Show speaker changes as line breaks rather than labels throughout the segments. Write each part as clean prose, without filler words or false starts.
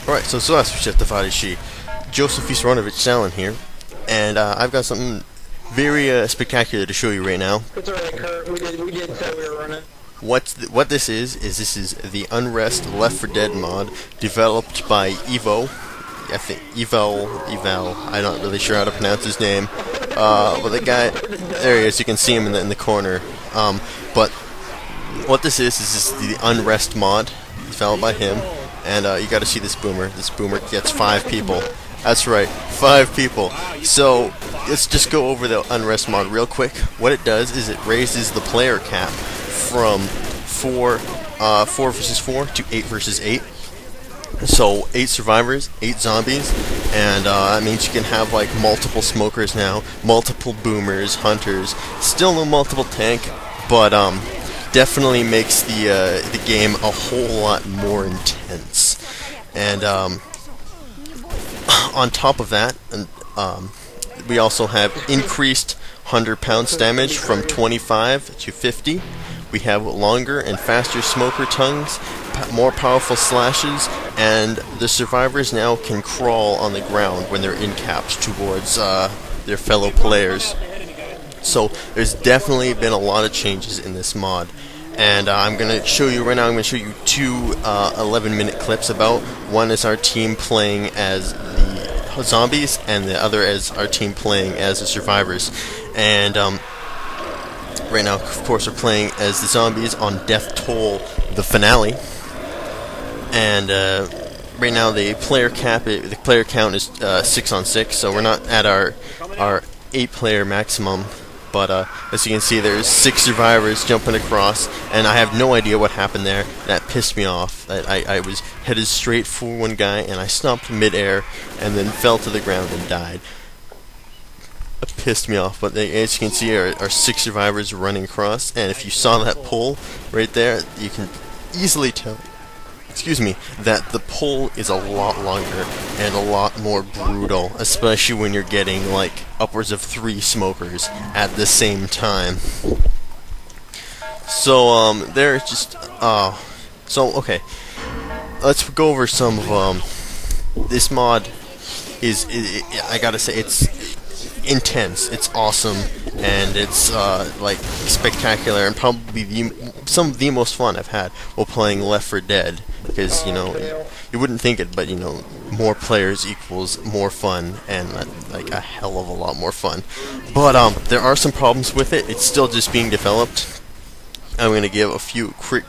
Alright, so JosefVStalin, JosefVStalin here, and I've got something very spectacular to show you right now.
It's alright, Kurt. We did say we were running.
What this is the Unrest Left 4 Dead mod developed by EVOL. I think EVOL. I'm not really sure how to pronounce his name. But the guy, there he is. You can see him in the corner. But what this is the Unrest mod developed by him. And you got to see this boomer. This boomer gets 5 people. That's right, 5 people. So let's just go over the Unrest mod real quick. What it does is it raises the player cap from 4 versus 4 to 8 versus 8. So 8 survivors, 8 zombies, and that means you can have like multiple smokers now, multiple boomers, hunters. Still no multiple tank, but definitely makes the game a whole lot more intense. And on top of that, we also have increased 100 pounce damage from 25 to 50. We have longer and faster smoker tongues, more powerful slashes, and the survivors now can crawl on the ground when they're incapped towards their fellow players. So there's definitely been a lot of changes in this mod. And I'm going to show you right now, I'm going to show you 2 11-minute clips about. One is our team playing as the zombies, and the other is our team playing as the survivors. And right now, of course, we're playing as the zombies on Death Toll, the finale. And right now, the player count is 6 on 6, so we're not at our 8-player maximum. But as you can see, there's 6 survivors jumping across, and I have no idea what happened there. That pissed me off. I was headed straight for one guy, and I stopped mid-air, and then fell to the ground and died. It pissed me off. But as you can see, are 6 survivors running across, and if you saw that pull right there, you can easily tell. Excuse me, that the pull is a lot longer and a lot more brutal, especially when you're getting like upwards of 3 smokers at the same time. So there's just so okay, let's go over some of this mod. I gotta say, it's intense, it's awesome, and it's like spectacular, and probably some of the most fun I've had while playing Left 4 Dead. Because, you know, you wouldn't think it, but, you know, more players equals more fun, and like a hell of a lot more fun. But there are some problems with it. It's still just being developed. I'm going to give a few quick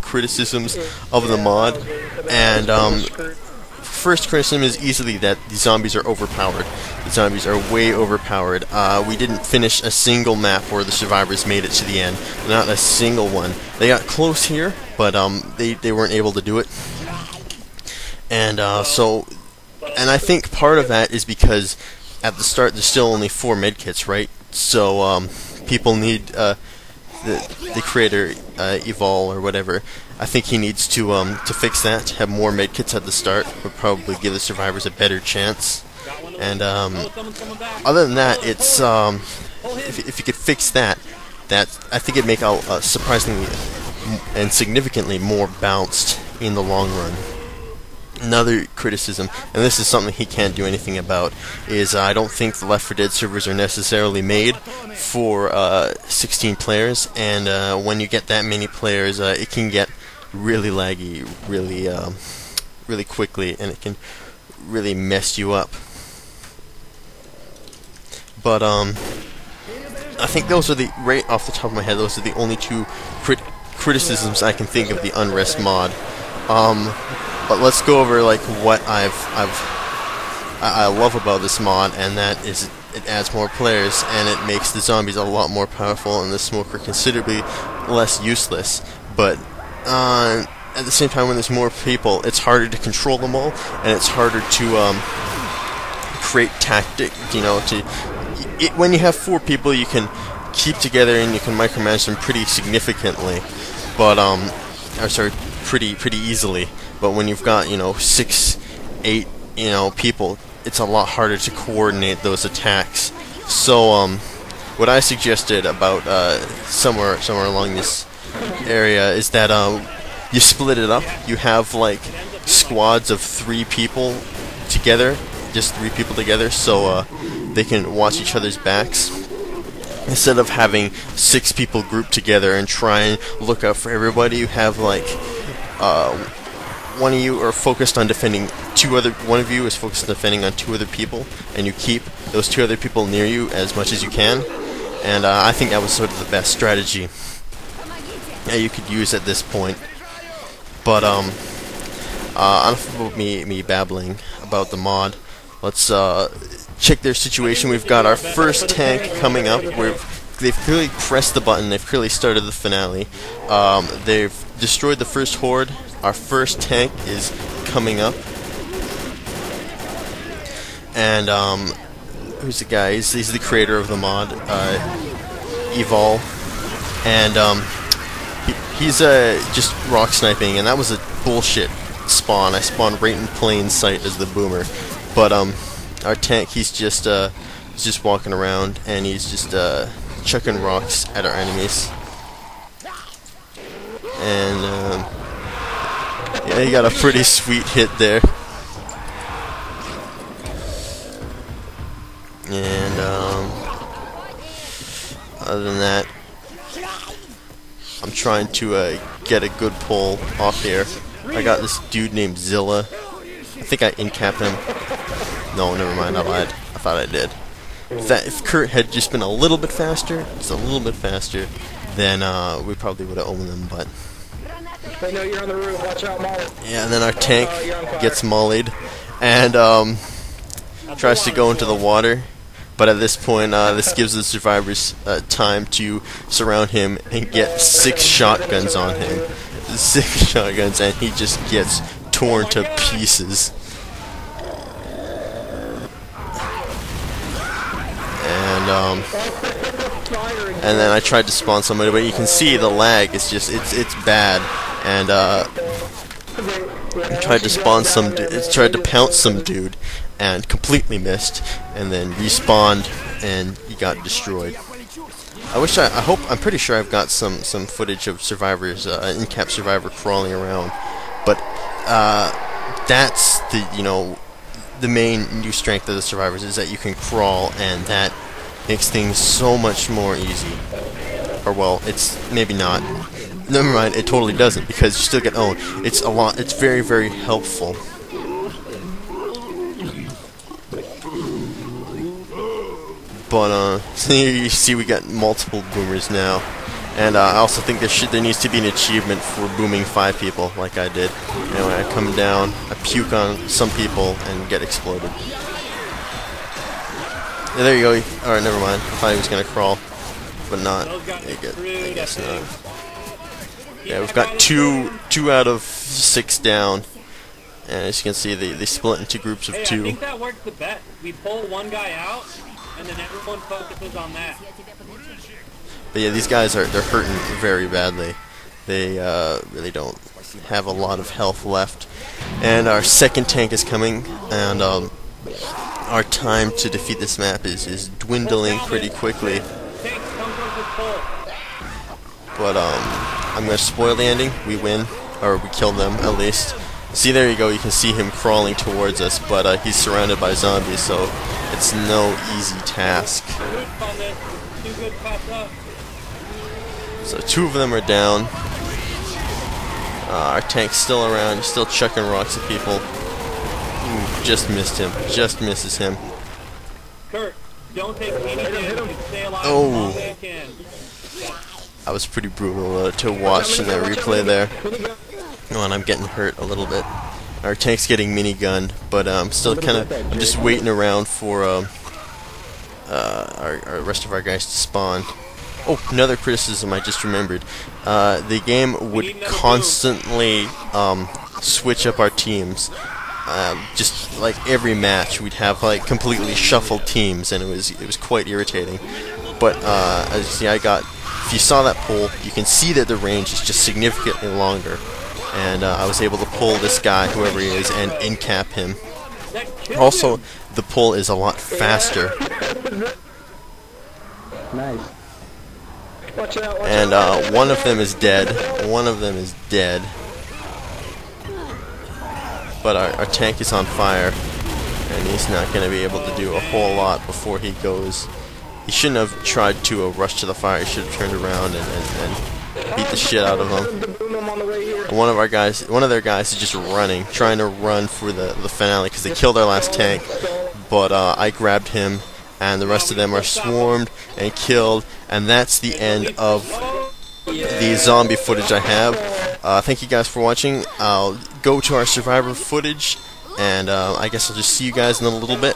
criticisms of the mod. And first criticism is easily that the zombies are overpowered. The zombies are way overpowered. We didn't finish a single map where the survivors made it to the end. Not a single one. They got close here, but they weren't able to do it. And and I think part of that is because at the start there's still only 4 medkits, right? So people need the creator EVOL or whatever. I think he needs to fix that. Have more medkits at the start would probably give the survivors a better chance. And other than that, it's if you could fix that I think it'd make a surprisingly and significantly more bounced in the long run. Another criticism, and this is something he can't do anything about, is I don't think the Left 4 Dead servers are necessarily made for 16 players, and when you get that many players, it can get really laggy, really quickly, and it can really mess you up. But I think those are right off the top of my head, those are the only 2 criticisms I can think of the Unrest mod. But let's go over like what I love about this mod, and that is it adds more players, and it makes the zombies a lot more powerful and the smoker considerably less useless. But at the same time, when there's more people, it's harder to control them all, and it's harder to create tactic. You know, when you have 4 people, you can keep together and you can micromanage them pretty significantly, but pretty easily. But when you've got, you know, 6, 8, you know, people, it's a lot harder to coordinate those attacks. So what I suggested about somewhere along this area is that you split it up. You have like squads of 3 people together, just 3 people together, so they can watch each other's backs. Instead of having 6 people grouped together and try and look out for everybody, you have like one of you are focused on defending one of you is focused on defending on 2 other people, and you keep those 2 other people near you as much as you can. And I think that was sort of the best strategy that you could use at this point. But enough about me babbling about the mod. Let's check their situation. We've got our first tank coming up. They've clearly pressed the button. They've clearly started the finale. They've destroyed the first horde. Our first tank is coming up. And who's the guy? He's the creator of the mod, EVOL. And he's just rock sniping, and that was a bullshit spawn. I spawned right in plain sight as the boomer. But our tank, he's just walking around, and he's just chucking rocks at our enemies. And yeah, he got a pretty sweet hit there. And other than that, I'm trying to get a good pull off here. I got this dude named Zilla. I think I incapped him. No, never mind, I lied. I thought I did. If Kurt had just been a little bit faster, then we probably would have owned them, but...
They know you're on the roof, watch out, Molly.
Yeah, and then our tank gets mollied, and tries to go into the water. But at this point, this gives the survivors time to surround him and get 6 shotguns on him. 6 shotguns, and he just gets torn to pieces. And then I tried to spawn somebody, but you can see the lag. It's just it's bad. And I tried to spawn tried to pounce some dude, and completely missed. And then respawned, and he got destroyed. I'm pretty sure I've got some footage of survivors, in-cap survivor crawling around. But that's the main new strength of the survivors, is that you can crawl, and that makes things so much more easy. Or well, it's maybe not. Never mind, it totally doesn't, because you still get owned. It's very, very helpful. But so here you see we got multiple boomers now. And I also think there needs to be an achievement for booming 5 people, like I did. Anyway, I come down, I puke on some people, and get exploded. Yeah, there you go. Alright, never mind. I thought he was gonna crawl, but not. I guess not. Yeah, we've got two out of 6 down, and as you can see, they split into groups of 2.
I think that works the best. We pull one guy out, and then everyone focuses on that.
But yeah, these guys they're hurting very badly. They really don't have a lot of health left. And our second tank is coming, and our time to defeat this map is dwindling pretty quickly. But I'm gonna spoil the ending. We win, or we kill them at least. See, there you go. You can see him crawling towards us, but he's surrounded by zombies, so it's no easy task. So 2 of them are down. Our tank's still around. He's still chucking rocks at people. Ooh, just missed him. Just misses him.
Kurt, don't take any damage. Stay alive as long as you can.
That was pretty brutal to watch in that replay there. Oh, and I'm getting hurt a little bit. Our tank's getting minigunned, but I'm still I'm just waiting around for our rest of our guys to spawn. Oh, another criticism I just remembered. The game would constantly switch up our teams. Just like every match, we'd have like completely shuffled teams, and it was quite irritating. But as you see, if you saw that pull, you can see that the range is just significantly longer. And I was able to pull this guy, whoever he is, and incap him. Also, the pull is a lot faster.
Nice.
And one of them is dead. One of them is dead. but our tank is on fire, and he's not going to be able to do a whole lot before he goes. He shouldn't have tried to rush to the fire. He should have turned around and beat the shit out of him. And one of their guys is just running, trying to run for the finale because they killed our last tank. But I grabbed him, and the rest of them are swarmed and killed, and that's the end of the zombie footage I have. Thank you guys for watching. I'll go to our survivor footage, and I guess I'll just see you guys in a little bit.